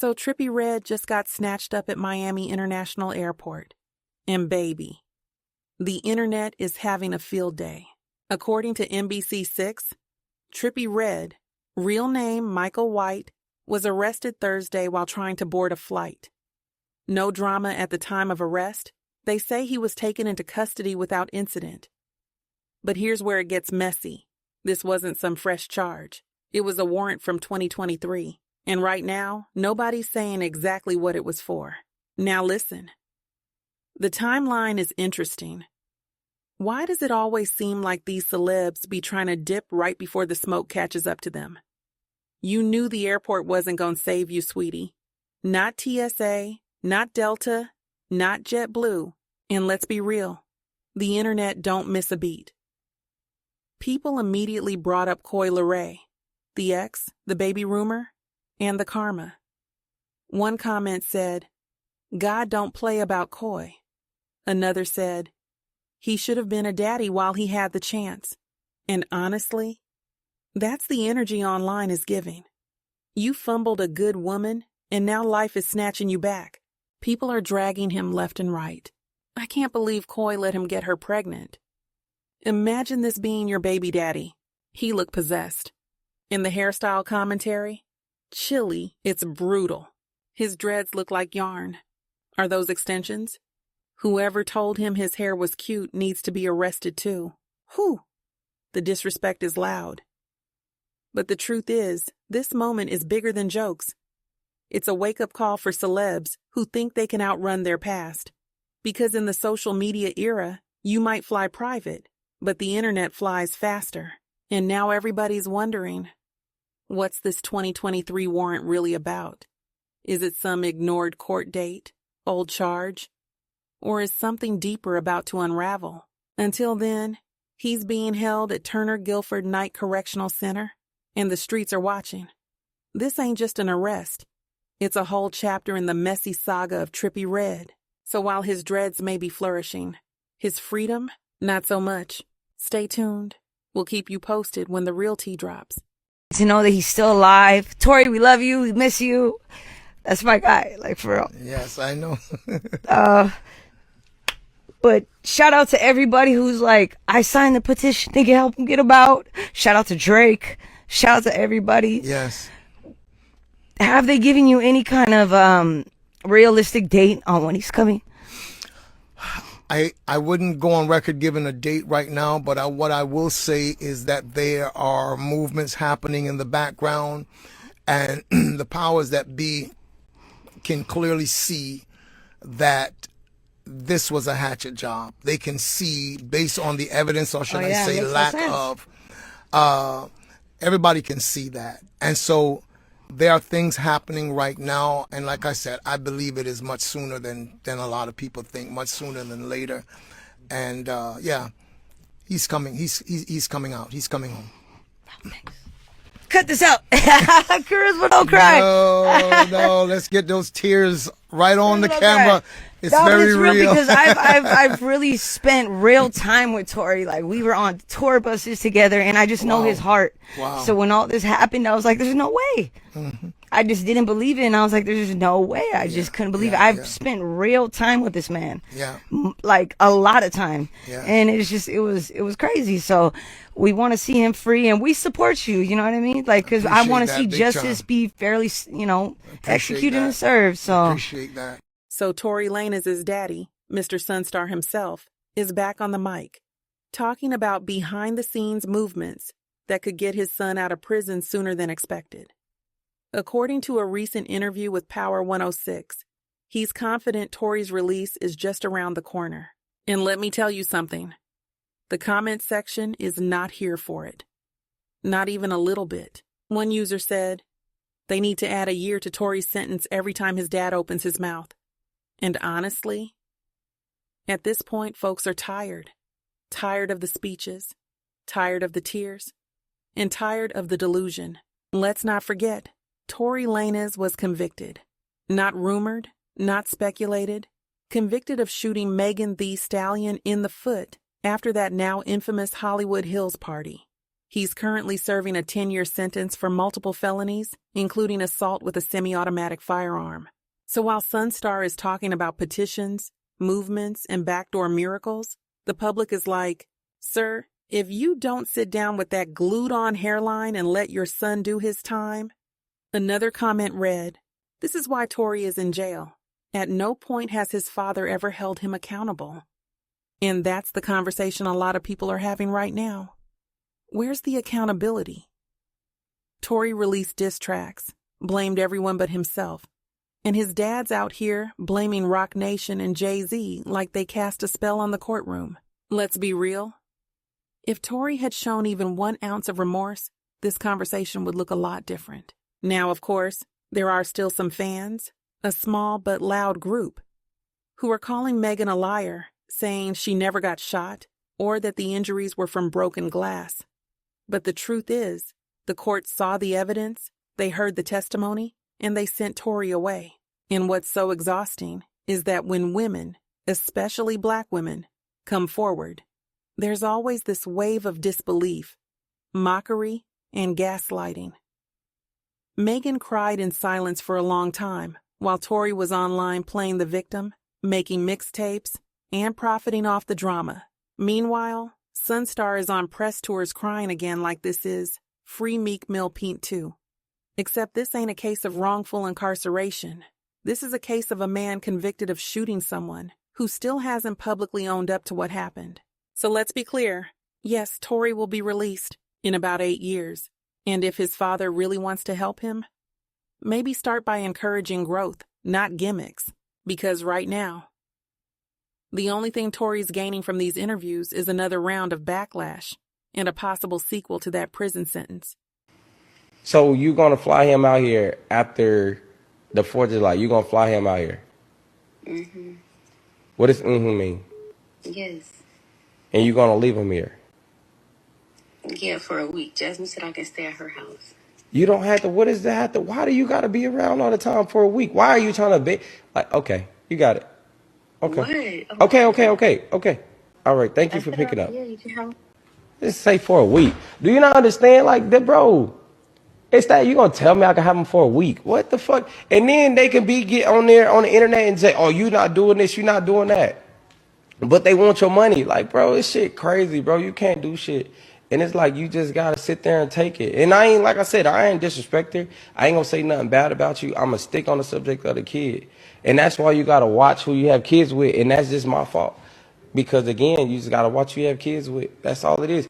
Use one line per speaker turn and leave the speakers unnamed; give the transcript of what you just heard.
So Trippie Redd just got snatched up at Miami International Airport. And baby, the internet is having a field day. According to NBC6, Trippie Redd, real name Michael White, was arrested Thursday while trying to board a flight. No drama at the time of arrest. They say he was taken into custody without incident. But here's where it gets messy. This wasn't some fresh charge. It was a warrant from 2023. And right now, nobody's saying exactly what it was for. Now listen. The timeline is interesting. Why does it always seem like these celebs be trying to dip right before the smoke catches up to them? You knew the airport wasn't going to save you, sweetie. Not TSA, not Delta, not JetBlue. And let's be real, the internet don't miss a beat. People immediately brought up Coi Leray, the ex, the baby rumor, and the karma. One comment said, God don't play about Coi. Another said, he should have been a daddy while he had the chance. And honestly, that's the energy online is giving. You fumbled a good woman, and now life is snatching you back. People are dragging him left and right. I can't believe Coi let him get her pregnant. Imagine this being your baby daddy. He looked possessed. In the hairstyle commentary, chilly, it's brutal. His dreads look like yarn. Are those extensions? Whoever told him his hair was cute needs to be arrested too. Whew! The disrespect is loud. But the truth is, this moment is bigger than jokes. It's a wake-up call for celebs who think they can outrun their past. Because in the social media era, you might fly private, but the internet flies faster. And now everybody's wondering, what's this 2023 warrant really about? Is it some ignored court date, old charge? Or is something deeper about to unravel? Until then, he's being held at Turner Guilford Night Correctional Center, and the streets are watching. This ain't just an arrest. It's a whole chapter in the messy saga of Trippie Redd. So while his dreads may be flourishing, his freedom, not so much. Stay tuned. We'll keep you posted when the real tea drops.
To know that he's still alive. Tory, we love you. We miss you. That's my guy, like for real.
Yes, I know.
But shout out to everybody who's like, I signed the petition, they can help him get him out. Shout out to Drake. Shout out to everybody.
Yes.
Have they given you any kind of realistic date on when he's coming?
I wouldn't go on record giving a date right now, but what I will say is that there are movements happening in the background, and the powers that be can clearly see that this was a hatchet job. They can see, based on the evidence, or should I say lack of, everybody can see that. And so there are things happening right now, and like I said, I believe it is much sooner than a lot of people think, much sooner than later. And yeah, he's coming. He's coming out. He's coming home.
Cut this out. Charisma, don't cry.
No, let's get those tears right on the camera. It's very real.
Because I've really spent real time with Tory. Like, we were on tour buses together, and I just know his heart.
Wow.
So when all this happened, I was like, there's no way.
Mm-hmm.
I just didn't believe it, and I was like, there's no way. I just couldn't believe it. I've spent real time with this man.
Yeah.
Like, a lot of time.
Yeah.
And it's just, it was crazy. So we want to see him free, and we support you. You know what I mean? Like, because I want to see justice be fairly, executed and served. So
appreciate that.
So Tory Lanez's daddy, Mr. Sonstar himself, is back on the mic, talking about behind-the-scenes movements that could get his son out of prison sooner than expected. According to a recent interview with Power 106, he's confident Tory's release is just around the corner. And let me tell you something. The comment section is not here for it. Not even a little bit. One user said, they need to add a year to Tory's sentence every time his dad opens his mouth. And honestly, at this point, folks are tired. Tired of the speeches, tired of the tears, and tired of the delusion. Let's not forget, Tory Lanez was convicted. Not rumored, not speculated. Convicted of shooting Megan Thee Stallion in the foot after that now infamous Hollywood Hills party. He's currently serving a 10-year sentence for multiple felonies, including assault with a semi-automatic firearm. So while Sonstar is talking about petitions, movements, and backdoor miracles, the public is like, "Sir, if you don't sit down with that glued-on hairline and let your son do his time." Another comment read, "This is why Tory is in jail. At no point has his father ever held him accountable." And that's the conversation a lot of people are having right now. Where's the accountability? Tory released diss tracks, blamed everyone but himself, and his dad's out here blaming Roc Nation and Jay-Z like they cast a spell on the courtroom. Let's be real. If Tory had shown even 1 ounce of remorse, this conversation would look a lot different. Now, of course, there are still some fans, a small but loud group, who are calling Megan a liar, saying she never got shot or that the injuries were from broken glass. But the truth is, the court saw the evidence, they heard the testimony, and they sent Tory away. And what's so exhausting is that when women, especially Black women, come forward, there's always this wave of disbelief, mockery, and gaslighting. Megan cried in silence for a long time while Tory was online playing the victim, making mixtapes, and profiting off the drama. Meanwhile, Sonstar is on press tours crying again like this is Free Meek Mill Pint 2. Except this ain't a case of wrongful incarceration. This is a case of a man convicted of shooting someone who still hasn't publicly owned up to what happened. So let's be clear. Yes, Tory will be released in about 8 years. And if his father really wants to help him, maybe start by encouraging growth, not gimmicks. Because right now, the only thing Tory's gaining from these interviews is another round of backlash and a possible sequel to that prison sentence.
So you gonna fly him out here after the 4th of July? You gonna fly him out here?
Mm-hmm.
What does mean?
Yes.
And you gonna leave him here?
Yeah, for a week. Jasmine said I can stay at her house.
You don't have to. What is that? Why do you gotta be around all the time for a week? Why are you trying to be like? Okay, you got it. Okay.
What?
Okay. All right. Thank you for picking up.
Yeah, you can help.
Just say for a week. Do you not understand? Like that, bro. It's that you gonna tell me I can have them for a week? What the fuck? And then they can get on there on the internet and say, "Oh, you not doing this, you not doing that," but they want your money. Like, bro, this shit crazy, bro. You can't do shit. And it's like you just gotta sit there and take it. And I ain't, like I said, I ain't disrespect her. I ain't gonna say nothing bad about you. I'ma stick on the subject of the kid. And that's why you gotta watch who you have kids with. And that's just my fault. Because again, you just gotta watch who you have kids with. That's all it is.